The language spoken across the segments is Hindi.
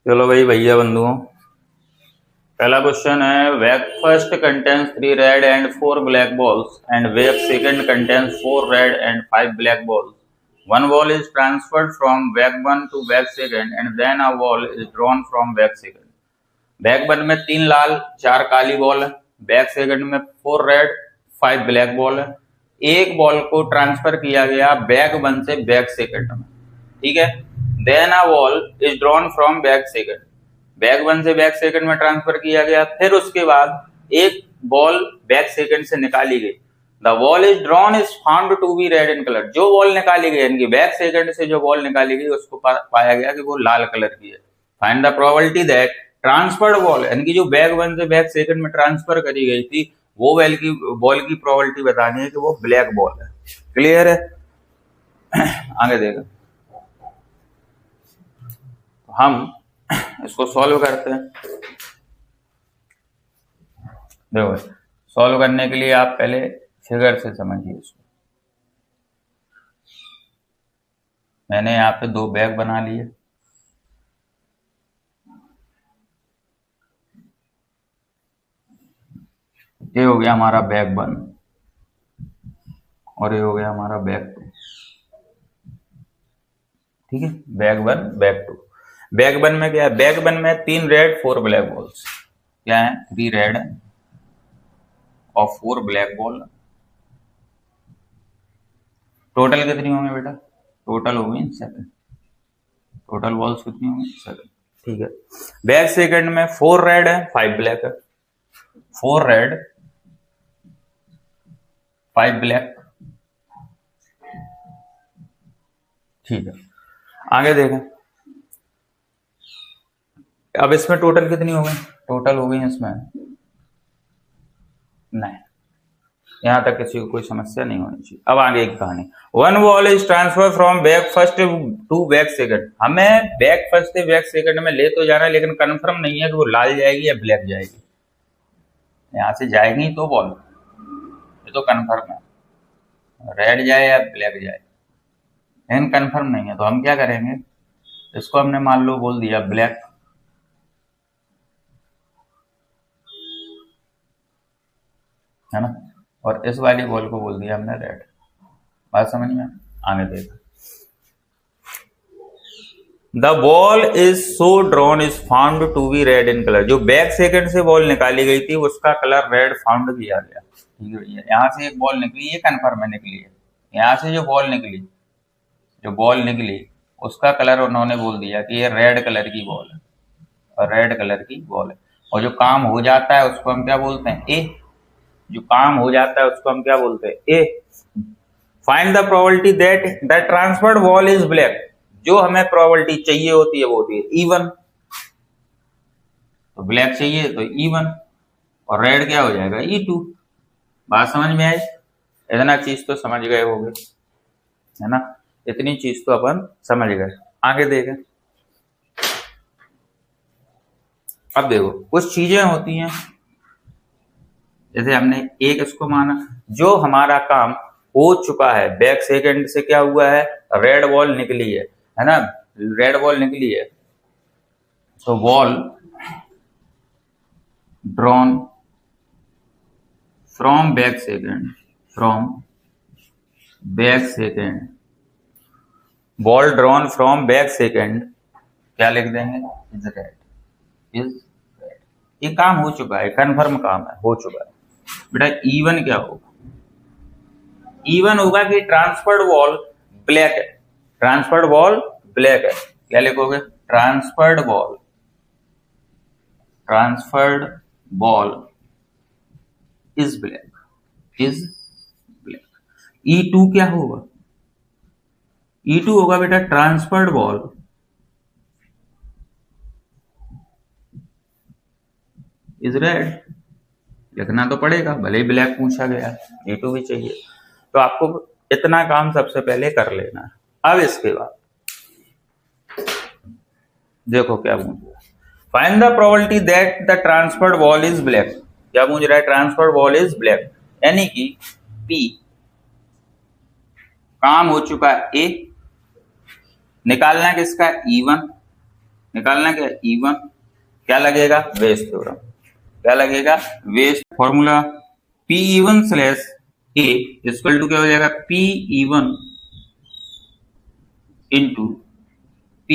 चलो भाई भैया बंधुओं, पहला क्वेश्चन है bag first contains 3 red and 4 black balls and bag second contains 4 red and 5 black balls. One ball is transferred from bag 1 to bag second and then a ball is drawn from bag second. Bag 1 में 3 लाल 4 काली बॉल है, बैग सेकंड में 4 रेड 5 ब्लैक बॉल है. एक बॉल को ट्रांसफर किया गया बैग 1 से बैग सेकंड में, ठीक है. Then a ball is drawn from bag second, bag 1 से बैग सेकंड में ट्रांसफर किया गया. फिर उसके बाद एक बॉल बैग सेकंड से निकाली गई. The ball is drawn is found to be red in colour. जो बॉल निकाली गई यानी बैग सेकंड से जो बॉल निकाली गई उसको पाया गया कि वो लाल कलर की है. Find the probability that transferred ball यानी कि जो बैग 1 से बैग सेकंड में ट्रांसफर करी गई थी वो बॉल की प्रोबेबिलिटी बतानी है कि वो ब्लैक बॉल है. क्लियर है? आगे देखो, हम इसको सॉल्व करते हैं. देखो, सॉल्व करने के लिए आप पहले फिगर से समझिए इसको. मैंने यहाँ पे 2 बैग बना लिए. ये हो गया हमारा बैग 1 और ये हो गया हमारा बैग 2. ठीक है, बैग 1 बैग 2. बैग 1 में क्या है? बैग 1 में 3 रेड 4 ब्लैक बॉल्स. क्या है? 3 रेड और 4 ब्लैक बॉल. टोटल कितनी होंगे बेटा? टोटल होंगी 7. टोटल बॉल्स कितनी होंगी? 7. ठीक है. बैग सेकंड में 4 रेड है 5 ब्लैक है. 4 रेड 5 ब्लैक. ठीक है, आगे देखें. अब इसमें टोटल कितनी हो गई? टोटल हो गई इसमें नहीं, यहां तक किसी को कोई समस्या नहीं होनी चाहिए. अब आगे एक कहानी. 1 ball is transfer from bag first to bag second. हमें बैग फर्स्ट से बैग सेकंड में ले तो जाना है लेकिन कंफर्म नहीं है कि वो लाल जाएगी या ब्लैक जाएगी. यहां से जाएगी तो बॉल, ये तो कंफर्म है, रेड जाए या ब्लैक जाए, लेकिन कंफर्म नहीं है. तो हम क्या करेंगे, इसको हमने मान लो बोल दिया ब्लैक, है ना, और इस वाली बॉल को बोल दिया हमने रेड. बात समझ में? आगे देखो. The ball is so drawn is found to be red in colour. जो बैग सेकंड से बॉल निकाली गई थी उसका कलर रेड फाउंड किया गया. ठीक है भैया, यहाँ से एक बॉल निकली, ये कन्फर्म है निकली है. यहाँ से जो बॉल निकली उसका कलर उन्होंने बोल दिया कि ये रेड कलर की बॉल है और रेड कलर की बॉल है. और जो काम हो जाता है उसको हम क्या बोलते हैं? ए. जो काम हो जाता है उसको हम क्या बोलते हैं? A. Find the probability that the transferred ball is black. जो हमें प्रोबेबिलिटी चाहिए होती है वो होती है E1. तो ब्लैक चाहिए तो E1 और रेड क्या हो जाएगा? E2. बात समझ में आई? इतना चीज तो समझ गए होंगे, है ना. इतनी चीज तो अपन समझ गए. आगे देखें. अब देखो, कुछ चीजें होती हैं जैसे हमने एक इसको माना, जो हमारा काम हो चुका है. बैक सेकंड से क्या हुआ है? रेड बॉल निकली है ना, रेड बॉल निकली है. तो ball drawn from back second, ball drawn from back second क्या लिख देंगे? Is red. ये काम हो चुका है, कन्फर्म काम है, हो चुका है. बेटा E1 क्या होगा? E1 होगा कि ट्रांसफर्ड बॉल ब्लैक है. ट्रांसफर्ड बॉल ब्लैक है. क्या लिखोगे? Transferred ball is black. E2 क्या होगा? E2 होगा बेटा ट्रांसफर्ड बॉल इज रेड. लिखना तो पड़ेगा, भले ही ब्लैक पूछा गया, E2 भी चाहिए. तो आपको इतना काम सबसे पहले कर लेना है. अब इसके बाद देखो क्या पूछ रहा है. Find the probability that the transferred ball is black. क्या पूछ रहा है? ट्रांसफर्ड बॉल इज ब्लैक, यानी कि P काम हो चुका है A, निकालना किसका? E1. निकालना क्या E1, क्या लगेगा वेज थ्योरम, क्या लगेगा Bayes formula P(E1) slash A equal to क्या हो जाएगा P(E1) into P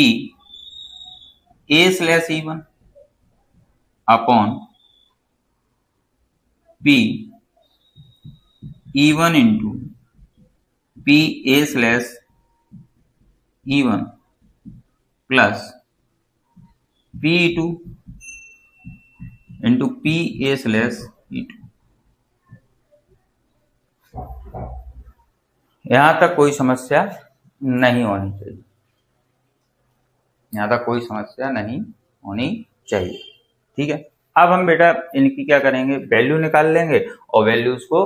A slash E1 upon P E1 into P A slash E1 plus P(E2) into P A slash E2। यहां तक कोई समस्या नहीं होनी चाहिए, यहां तक कोई समस्या नहीं होनी चाहिए। ठीक है, अब हम बेटा इनकी क्या करेंगे, वैल्यू निकाल लेंगे और वैल्यूज को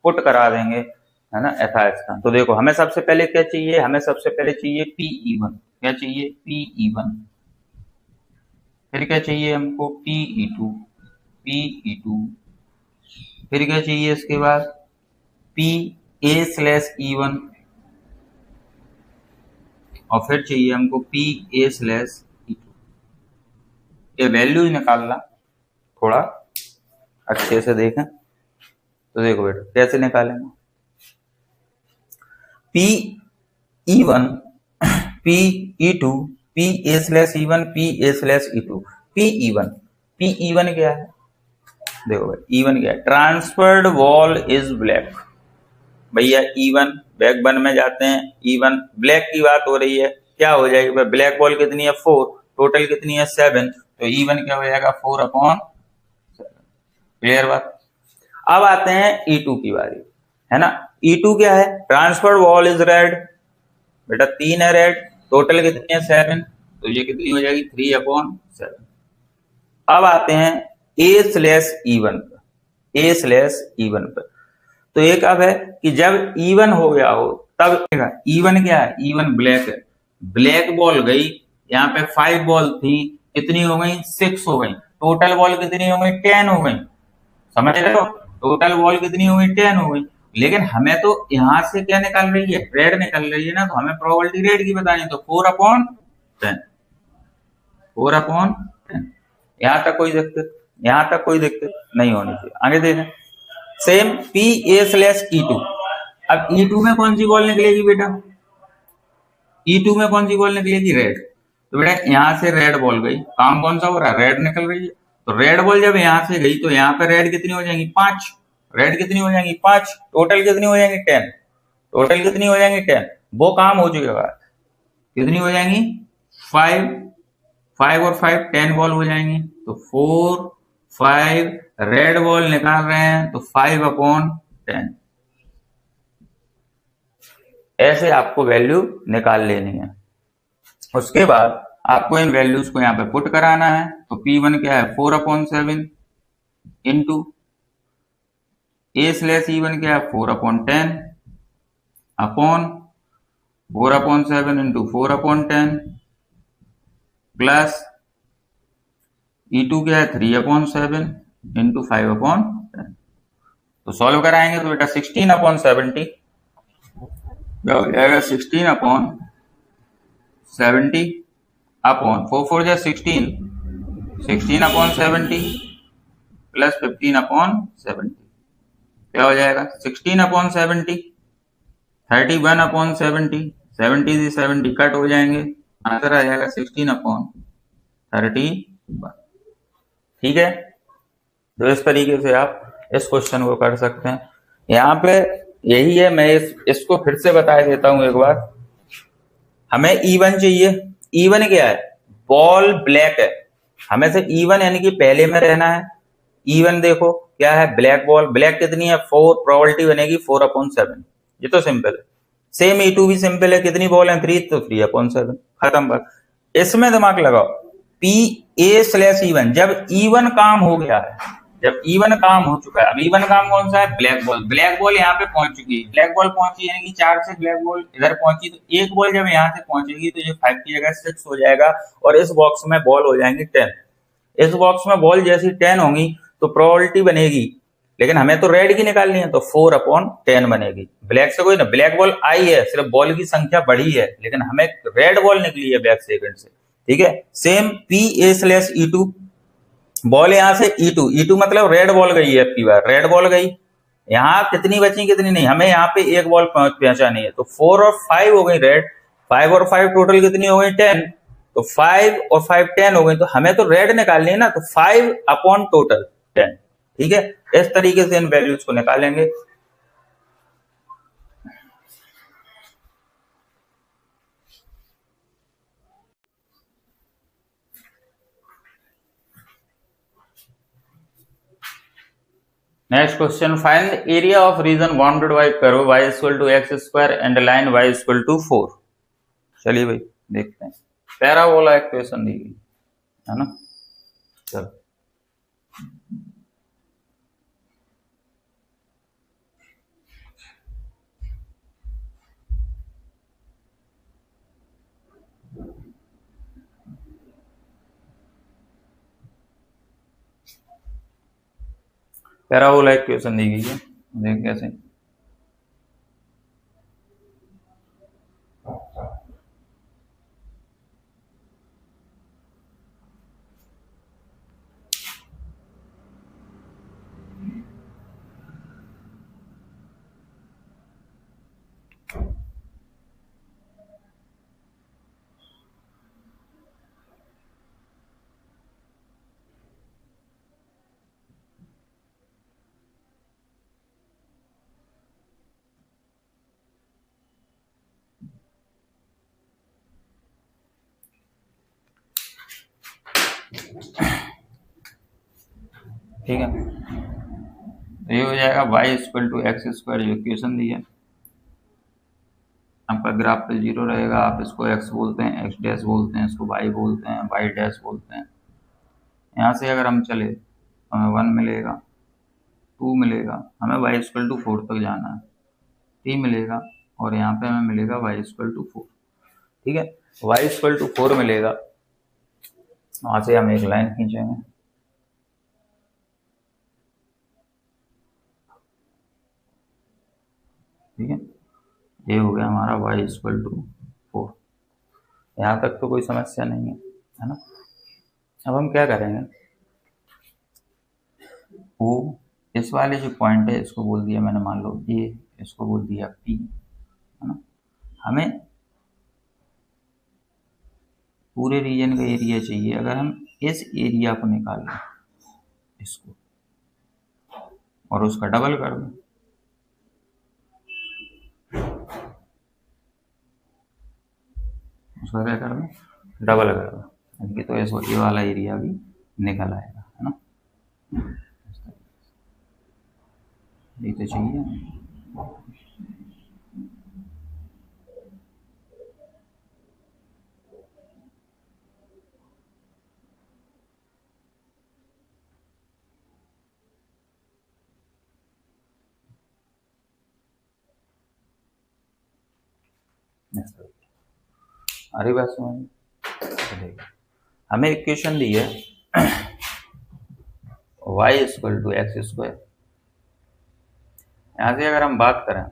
पुट करा देंगे, है ना, एफआईएस का। तो देखो हमें सबसे पहले क्या चाहिए, हमें सबसे पहले चाहिए P(E1), क्या चाहिए P(E1), फिर क्या चाहिए हमको P(E2), फिर क्या चाहिए इसके बाद P A स्लैश E1 और फिर चाहिए हमको P A स्लैश E2। ये वैल्यूज निकालना थोड़ा अच्छे से देखें। तो देखो बेटा कैसे निकालेंगे, P(E1), P(E2), P A slash E1, P A slash E2। P(E1) क्या है, देखो भाई E1 क्या है, ट्रांसफर्ड वॉल इज ब्लैक। भैया E1 बैक 1 में जाते हैं, E1 ब्लैक की बात हो रही है, क्या हो जाएगी भाई, ब्लैक बॉल कितनी है 4, टोटल कितनी है 7, तो E1 क्या हो जाएगा 4/7। क्लियर बात। अब आते हैं E2 की बारी, है ना। E2 क्या है, ट्रांसफर वॉल इज रेड, बेटा 3 है रेड, टोटल कितनी है 7, तो ये कितनी हो जाएगी 3/7। अब आते हैं A स्लैश E1 पर, तो एक अब है कि जब E1 हो गया हो तब E1 क्या है, E1 ब्लैक है, ब्लैक बॉल गई, यहाँ पे 5 बॉल थी, कितनी हो गई 6 हो गई, टोटल बॉल कितनी हो गई 10 हो गई, समझ रहे हो, टोटल बॉल कितनी हो गई 10 हो गई। लेकिन हमें तो यहाँ से क्या निकल रही है, रेड निकल रही है ना, तो हमें प्रोबेबिलिटी रेड की बतानी, तो 4/10, 4/10। यहाँ तक कोई दिक्कत नहीं होनी चाहिए। आगे देखें same P A slash E2। अब E2 में कौन सी बॉल निकलेगी बेटा, E2 में कौन सी बॉल निकलेगी रेड, तो बेटा यहाँ से रेड बॉल गई, काम कौन सा हो रहा है, रेड निकल रही है, तो रेड बॉल जब यहाँ से गई तो यहाँ पे रेड कितनी हो जाएंगी 5, रेड कितनी हो जाएंगी 5, टोटल कितनी हो जाएंगी 10, टोटल कितनी हो जाएंगी 10, वो काम हो चुकेगा, कितनी हो जाएंगी 5 और 5 10 बॉल हो जाएंगी, तो 4 5 रेड बॉल निकाल रहे हैं तो 5/10। ऐसे आपको वैल्यू निकाल लेनी है। उसके बाद आपको इन वैल्यूज को यहाँ पे पुट कराना है, तो P1 क्या है 4/7 इंटू A स्लैश E1 क्या है 4/10 अपॉन 4/7 इंटू 4/10 प्लस E2 क्या है 3/7 इंटू 5/10। तो सॉल्व कराएंगे तो बेटा 16/70 क्या हो जाएगा, 16/70 अपॉन 4 4 जा 16, 16/70 प्लस 15/70 क्या हो जाएगा 16/70, 31/70, 70 से 70 कट हो जाएंगे, आंसर आ जाएगा 16/31। ठीक है, तो इस तरीके से आप इस क्वेश्चन को कर सकते हैं। यहाँ पे यही है, मैं इसको फिर से बता देता हूं एक बार। हमें E1 चाहिए, E1 क्या है, बॉल ब्लैक है, हमें से E1 यानी कि पहले में रहना है। E1 देखो क्या है, ब्लैक बॉल, ब्लैक कितनी है 4, प्रोबेबिलिटी बनेगी 4/7, ये तो सिंपल है। सेम E2 भी सिंपल है, कितनी बॉल है 3, तो 3/7, खत्म बात। इसमें दिमाग लगाओ, P A स्लैश E1, जब E1 काम हो गया है, जब E1 काम हो चुका है, अब E1 काम कौन सा है, ब्लैक बॉल, ब्लैक बॉल यहाँ पे पहुंच चुकी है, ब्लैक बॉल पहुंची यानी कि 4 से ब्लैक बॉल इधर पहुंची, तो एक बॉल जब यहाँ से पहुंचेगी तो ये 5 की जगह 6 हो जाएगा और इस बॉक्स में बॉल हो जाएंगी 10। इस बॉक्स में बॉल जैसी 10 होंगी तो प्रोबेबिलिटी बनेगी, लेकिन हमें तो रेड की निकालनी है, तो 4/10 बनेगी। ब्लैक से कोई ना, ब्लैक बॉल आई है, सिर्फ बॉल की संख्या बढ़ी है, लेकिन हमें रेड बॉल निकली है बैक सेकंड से, ठीक है। सेम PA/E2, बॉल यहाँ से E2 मतलब रेड बॉल गई है, आपकी बार रेड बॉल गई, यहाँ कितनी बची कितनी नहीं, हमें यहाँ पे एक बॉल पहुंचानी है, तो 4 और 5 हो गई रेड, 5 और 5 टोटल कितनी हो गई 10, तो 5 और 5 10 हो गई, तो हमें तो रेड निकालनी है ना, तो 5 अपॉन टोटल 10, ठीक है। इस तरीके से इन वैल्यूज को निकालेंगे। Next question, find the area of region bounded by curve y equal to x square and line y equal to 4। चलिए भाई देखते हैं, पैराबोला इक्वेशन दी गई है ना। चलो पैराबोला इक्वेशन दी गई है, देख कैसे। ठीक है, तो ये हो जाएगा y equal to x square, equation दी है। आपका ग्राफ पे 0 रहेगा, आप इसको x बोलते हैं, x डैश बोलते हैं, इसको y बोलते हैं, y डैश बोलते हैं। यहाँ से अगर हम चले तो हमें 1 मिलेगा, 2 मिलेगा, हमें y इक्वल टू 4 तक जाना है, 3 मिलेगा, और यहाँ पे हमें मिलेगा y इक्वल टू 4, ठीक है। y इक्वल टू 4 मिलेगा, वहाँ से हम एक लाइन खींचेंगे, ठीक है। ये हो गया हमारा y इक्वल टू 4, यहाँ तक तो कोई समस्या नहीं है ना। अब हम क्या करेंगे, वो इस वाले जो पॉइंट है इसको बोल दिया मैंने, मान लो ये, इसको बोल दिया P, है ना। हमें पूरे रीजन का एरिया चाहिए, अगर हम इस एरिया को निकाल लें इसको और उसका डबल कर दें, उसका क्या कर दें, डबल कर दें, तो ऐसा ये वाला एरिया भी निकल आएगा, है ना। ये तो चाहिए। अरे बात समझ, हमें इक्वेशन दी है y equal to x square. यहाँ से अगर हम बात करें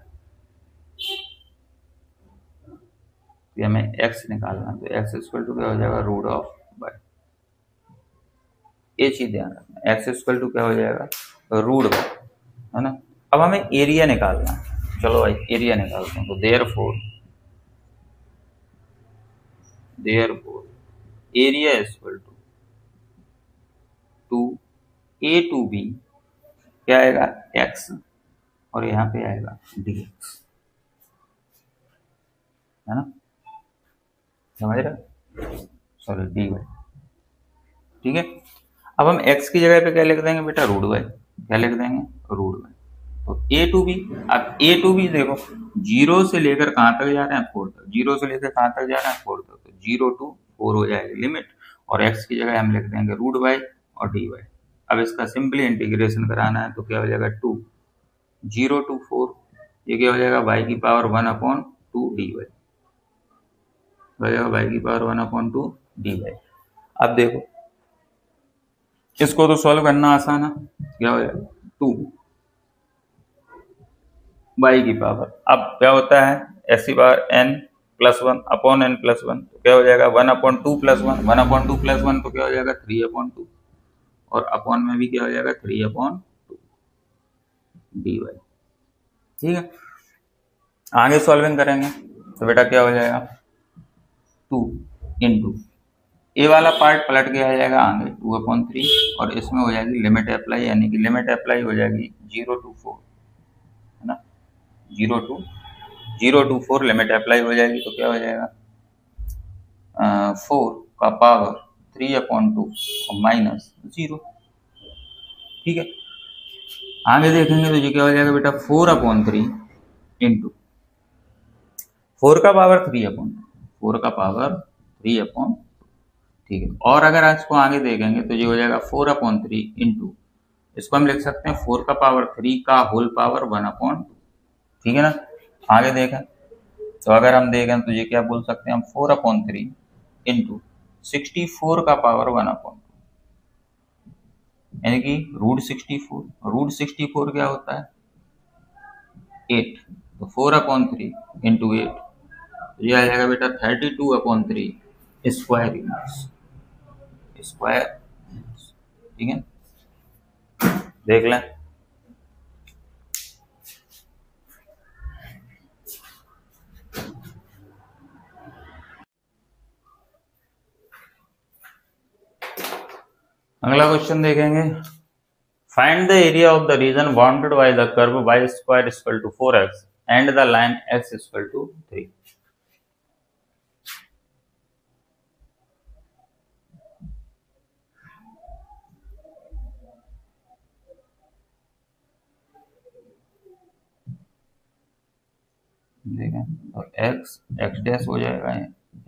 कि हमें x निकालना, तो x इक्वल टू क्या हो जाएगा, रूट ऑफ बाय, ये चीज ध्यान रखना, x इक्वल टू क्या हो जाएगा, रूट बाय, है ना। अब हमें एरिया निकालना है, चलो भाई एरिया निकालते हैं, तो therefore area equal to a to b क्या आएगा, x, और यहाँ पे आएगा dx, है ना, समझ रहे, सॉरी dy, ठीक है। अब हम x की जगह पे क्या लिख देंगे बेटा, रूट बाय, क्या लिख देंगे, रूट बाय। तो a टू b, अब a टू b देखो 0 से लेकर कहाँ तक जा रहे हैं, 4 तक, 0 से लेकर कहाँ तक जा रहे हैं, 4 तक, तो 0 to 4 हो जाएगी लिमिट, और x की जगह हम लिख देंगे रूट बाय और dy। अब इसका सिंपली इंटीग्रेशन कराना है, तो क्या हो जाएगा 2, 0 to 4, ये क्या हो जाएगा y की पावर 1 अपॉन 2 dy, हो जाएगा y की पावर 1 अपॉन 2 dy। अब देखो इसको तो सॉल्व करना आसान है, क्या हो जाएगा 2 y की पावर, अब क्या होता है s की पावर n +1 अपॉन n+1, तो क्या हो जाएगा 1/2+1, 1/2+1 तो क्या हो जाएगा 3/2, और अपॉन में भी क्या हो जाएगा 3/2 dy। ठीक है, आगे सॉल्विंग करेंगे तो बेटा क्या हो जाएगा 2 इंटू ए वाला पार्ट पलट के आ जाएगा आगे 2/3, और इसमें हो जाएगी लिमिट अप्लाई, यानी कि लिमिट अप्लाई हो जाएगी 0 to 4, है ना, 0 to 4 लिमिट अप्लाई हो जाएगी, तो क्या हो जाएगा 4 का पावर 3/2 और -0। ठीक है, आगे देखेंगे तो ये क्या हो जाएगा बेटा 4/3 इंटू 4 का पावर 3/2, ठीक है। और अगर इसको आगे देखेंगे तो ये हो जाएगा 4/3 इंटू, इसको हम लिख सकते हैं 4 का पावर 3 का होल पावर 1/2, ठीक है ना। आगे देखें तो अगर हम देखें तो ये क्या बोल सकते हैं हम 4/3 इंटू 64 का पावर 1/2, यानी कि √64 क्या होता है 8, तो 4/3 इंटू 8, तो ये आ जाएगा बेटा 32/3 स्क्वायर यूनिट्स, स्क्वायर, ठीक है, देख लें। अगला क्वेश्चन देखेंगे, find the area of the reason bounded by the curve y² = 4x and the line x = 3। देखें तो x डैश हो जाएगा,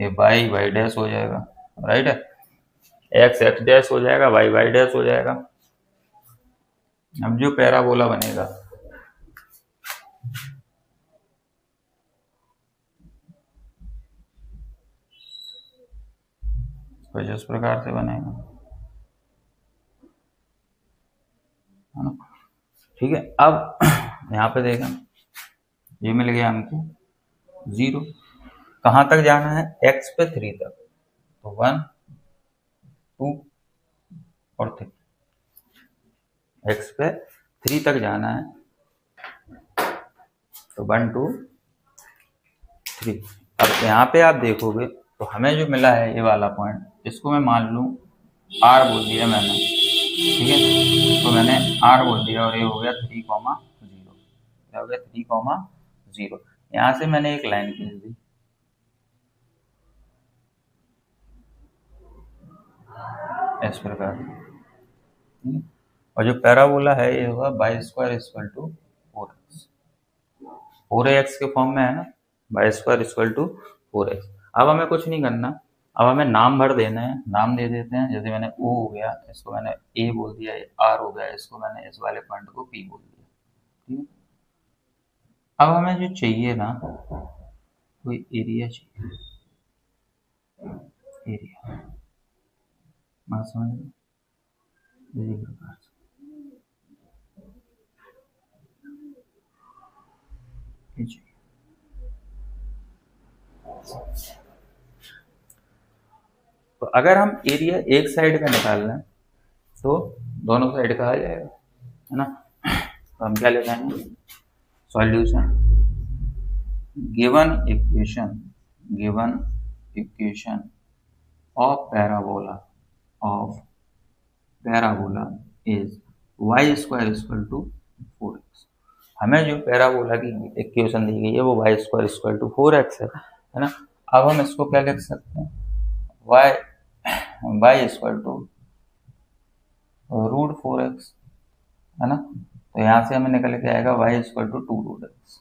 ये y डैश हो जाएगा, राइट है, x डैश हो जाएगा, y डैश हो जाएगा। अब जो पैराबोला बनेगा कुछ इस प्रकार से बनेगा, है ना। ठीक है, अब यहाँ पे देखें ये मिल गया हमको 0, कहाँ तक जाना है x पे 3 तक, तो 1 2 और 3, x पे 3 तक जाना है, तो 1 2 3। अब यहाँ पे आप देखोगे तो हमें जो मिला है ये वाला पॉइंट, इसको मैं मान लूँ r बोल दिया मैंने, ठीक है, इसको मैंने r बोल दिया, और ये हो गया 3,0, क्या हो गया 3,0। यहाँ से मैंने एक लाइन खींच दी, इस प्रकार, और जो पैराबोला है ये होगा y² = 4x, 4ax के फॉर्म में है ना, y² = 4x। अब हमें कुछ नहीं करना, अब हमें नाम भर देना है, नाम दे देते हैं, जैसे मैंने O हो गया, इसको मैंने A बोल दिया, R हो गया, इसको मैंने इस वाले पॉइंट को P बोल दिया, ठीक है। अब हमें जो चाहिए ना कोई एरिया चाहिए, एरिया मैं समझ इसी प्रकार से तो अगर हम एरिया एक साइड का निकाल लें तो दोनों साइड का आ जाएगा, है ना। तो हम क्या लेते हैं solution, given equation of parabola is y² = 4x। हमें जो पैराबोला की इक्वेशन दी गई है वो y² = 4x है ना। अब हम इसको क्या लिख सकते हैं y = √4x, है ना। तो यहाँ से हमें निकल के आएगा y = 2√x।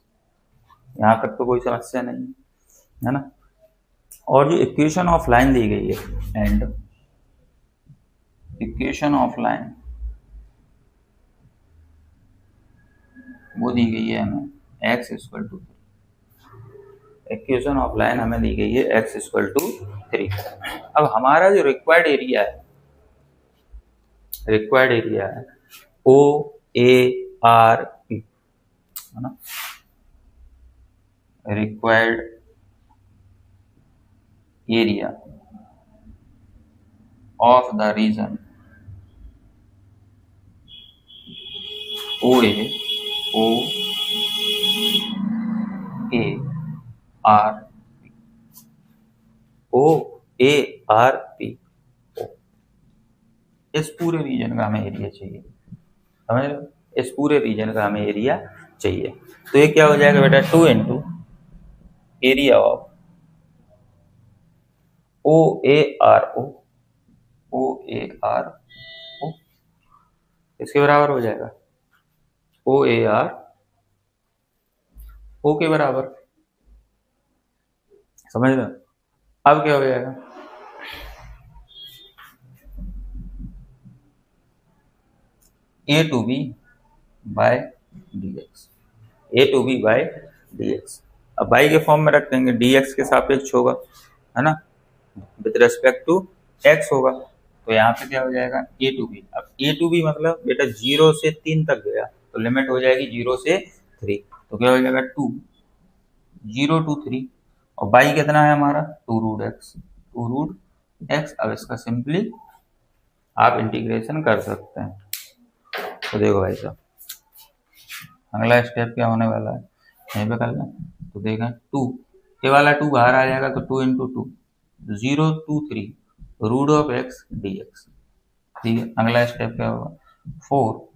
यहाँ तक तो कोई समस्या नहीं है ना। और जो इक्वेशन ऑफ लाइन दी गई है एंड इक्वेशन ऑफ लाइन वो दी गई है हमें x = 3। इक्वेशन ऑफ लाइन हमें दी गई है x = 3। अब हमारा जो रिक्वायर्ड एरिया है OARP, है ना, required area of the region O A R O A R P, इस पूरे रीजन का हमें एरिया चाहिए, समझ लो, इस पूरे रीजन का हमें एरिया चाहिए। तो ये क्या हो जाएगा बेटा, 2 into area of O A R O, O A R O, इसके बराबर हो जाएगा ओ ए आर ओ के बराबर, समझ लो। अब क्या हो जाएगा, a to b by d x, a to b by d x. अब बाई के फॉर्म में रख देंगे, डी एक्स के सापेक्ष होगा, है ना, विद रेस्पेक्ट टू एक्स होगा। तो यहाँ पे क्या हो जाएगा, ए टू बी। अब ए टू बी मतलब बेटा 0 से 3 तक गया तो लिमिट हो जाएगी 0 से 3, तो क्या हो जाएगा 2, 0 to 3, और बाई कितना है हमारा 2 रूट एक्स, 2 रूट एक्स। अब इसका सिंपली आप इंटीग्रेशन कर सकते हैं। तो देखो भाई साहब, अगला स्टेप क्या होने वाला है, यहीं पे कर लें। तो देखें 2, ये वाला 2 बाहर आ जाएगा, तो 2 into 2, 0 to 3 root of x d x. ठीक है, अगला स्टेप क्या होगा, 4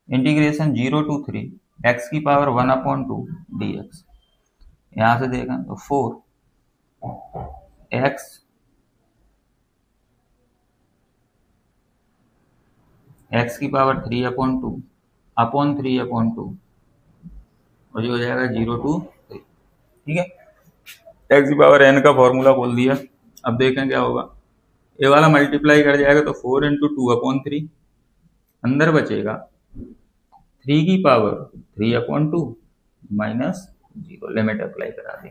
इंटीग्रेशन 0 to 3 एक्स की पावर 1/2 डी एक्स। यहाँ से देखें तो 4 एक्स की पावर 3/2 अपॉन 3/2, और ये हो जाएगा 0 to 3। ठीक है, एक्स की पावर एन का फॉर्मूला बोल दिया। अब देखें क्या होगा, ए वाला मल्टीप्लाई कर जाएगा तो 4 इंटू 2/3, अंदर बचेगा 3 की पावर 3/2 माइनस 0। लिमिट अप्लाई करा दी,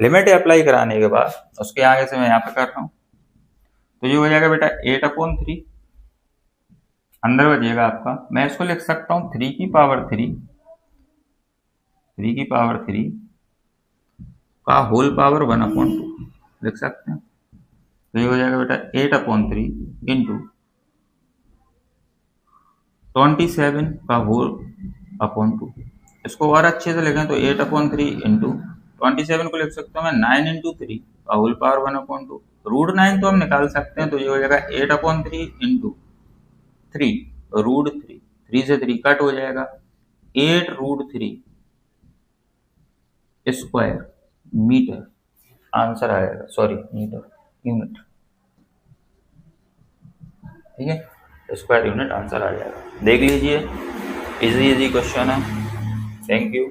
लिमिट अप्लाई कराने के बाद उसके आगे से मैं यहाँ पे कर रहा हूँ, तो ये हो जाएगा बेटा 8/3, अंदर बचेगा आपका, मैं इसको लिख सकता हूँ 3 की पावर 3 का होल पावर 1/2 लिख सकते हैं। तो ये हो जाएगा बेटा 8/3 इंटू 27 का होल अपॉन 2। इसको और अच्छे से लिखें तो 8/3 इंटू 27 को लिख सकता हूँ मैं 9 इंटू 3 का होल पावर 1/2। रूट 9 तो हम निकाल सकते हैं, तो ये हो जाएगा 8/3 इंटू 3 रूट 3, 3 से 3 कट हो जाएगा, 8 रूट 3 स्क्वायर मीटर आंसर आएगा, सॉरी मीटर, यूनिट। ठीक है, स्क्वायर यूनिट आंसर आ जाएगा। देख लीजिए, इजी क्वेश्चन है। Thank you.